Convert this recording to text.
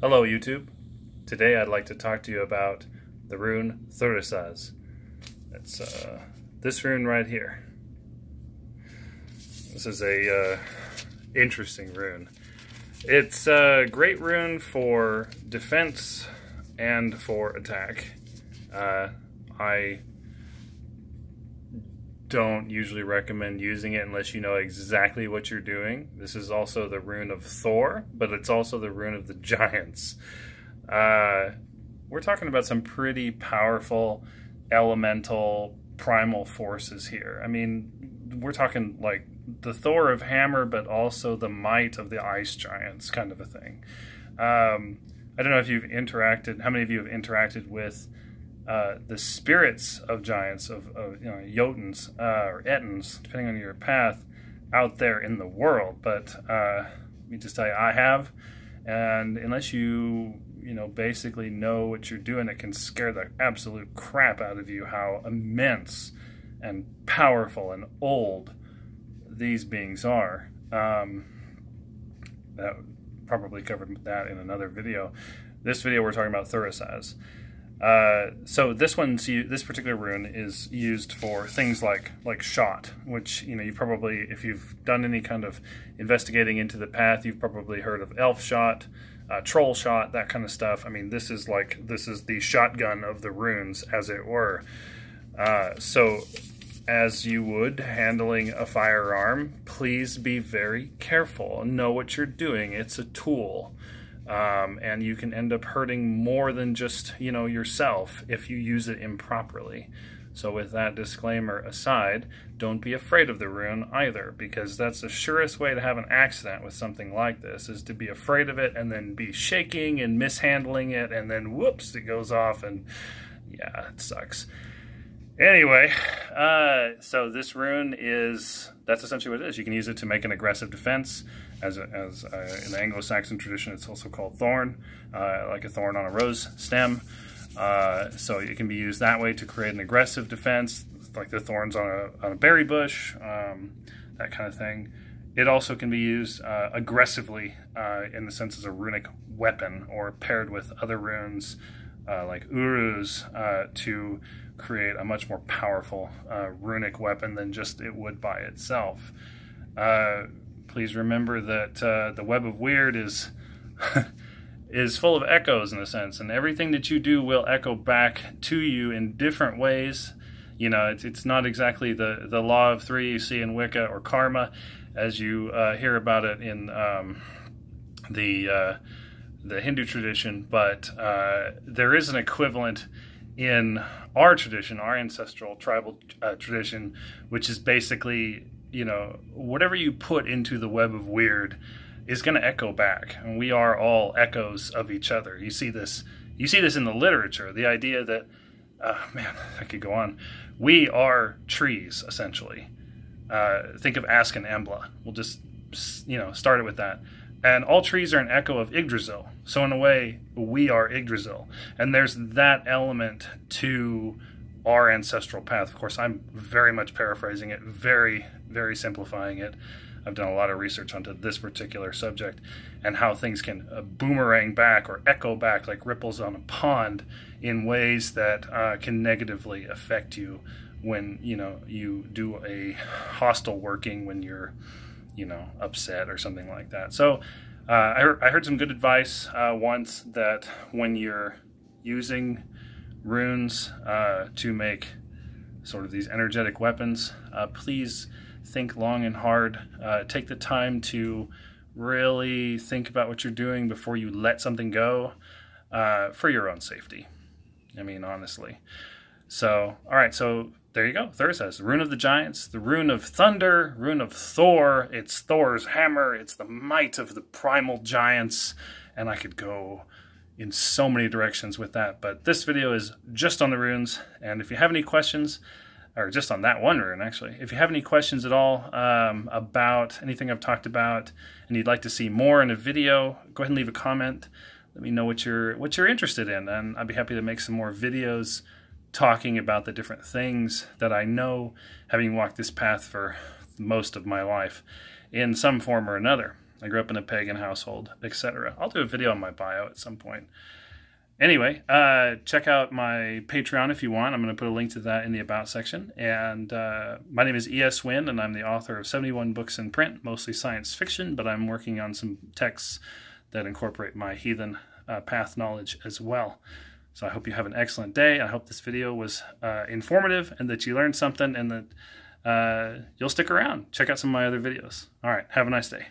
Hello YouTube. Today I'd like to talk to you about the rune Thurisaz. It's this rune right here. This is a interesting rune. It's a great rune for defense and for attack. I don't usually recommend using it unless you know exactly what you're doing. This is also the rune of Thor, but it's also the rune of the giants. We're talking about some pretty powerful elemental primal forces here. I mean, we're talking like the Thor of Hammer, but also the might of the ice giants kind of a thing. I don't know if you've interacted, how many of you have interacted with the spirits of giants, of you know, Jotuns or Ettins, depending on your path, out there in the world. But let me just tell you, I have, and unless you basically know what you're doing, it can scare the absolute crap out of you how immense and powerful and old these beings are. That probably covered that in another video. This video we're talking about Thurisaz. So this particular rune is used for things like shot, which you probably, if you've done any kind of investigating into the path, you've probably heard of elf shot, troll shot, that kind of stuff. I mean, this is the shotgun of the runes, as it were. So as you would handling a firearm, please be very careful and know what you're doing. It's a tool. And you can end up hurting more than just, yourself if you use it improperly. So with that disclaimer aside, don't be afraid of the rune either, because that's the surest way to have an accident with something like this, is to be afraid of it and then be shaking and mishandling it, and then whoops, it goes off, and yeah, it sucks. Anyway, so this rune that's essentially what it is. You can use it to make an aggressive defense. As in the Anglo-Saxon tradition, it's also called thorn, like a thorn on a rose stem. So it can be used that way to create an aggressive defense, like the thorns on a berry bush, that kind of thing. It also can be used aggressively in the sense as a runic weapon, or paired with other runes like urus to create a much more powerful runic weapon than just it would by itself. Please remember that the web of weird is full of echoes in a sense, and everything that you do will echo back to you in different ways. It's not exactly the law of three you see in Wicca or karma, as you hear about it in the Hindu tradition, but there is an equivalent in our tradition, our ancestral tribal tradition, which is basically, whatever you put into the web of weird is going to echo back, and we are all echoes of each other. You see this in the literature, the idea that, man, I could go on. We are trees, essentially. Think of Ask and Embla. We'll just, start it with that. And all trees are an echo of Yggdrasil. So in a way, we are Yggdrasil. And there's that element to our ancestral path. Of course, I'm very much paraphrasing it, very, very simplifying it. I've done a lot of research onto this particular subject and how things can boomerang back or echo back like ripples on a pond in ways that can negatively affect you when, you do a hostile working when you're, upset or something like that. So I heard some good advice once, that when you're using runes to make sort of these energetic weapons, please think long and hard. Take the time to really think about what you're doing before you let something go, for your own safety. I mean, honestly. So, all right, so there you go. Thurisaz, the rune of the giants, the rune of thunder, rune of Thor. It's Thor's hammer. It's the might of the primal giants. And I could go in so many directions with that. But this video is just on the runes. And if you have any questions, or just on that one rune, actually, if you have any questions at all about anything I've talked about, and you'd like to see more in a video, go ahead and leave a comment. Let me know what you're interested in, and I'd be happy to make some more videos talking about the different things that I know, having walked this path for most of my life in some form or another. I grew up in a pagan household, etc. I'll do a video on my bio at some point. Anyway, check out my Patreon if you want. I'm going to put a link to that in the About section. And my name is E.S. Wynn, and I'm the author of 71 books in print, mostly science fiction, but I'm working on some texts that incorporate my heathen path knowledge as well. So I hope you have an excellent day. I hope this video was informative and that you learned something and that you'll stick around. Check out some of my other videos. All right, have a nice day.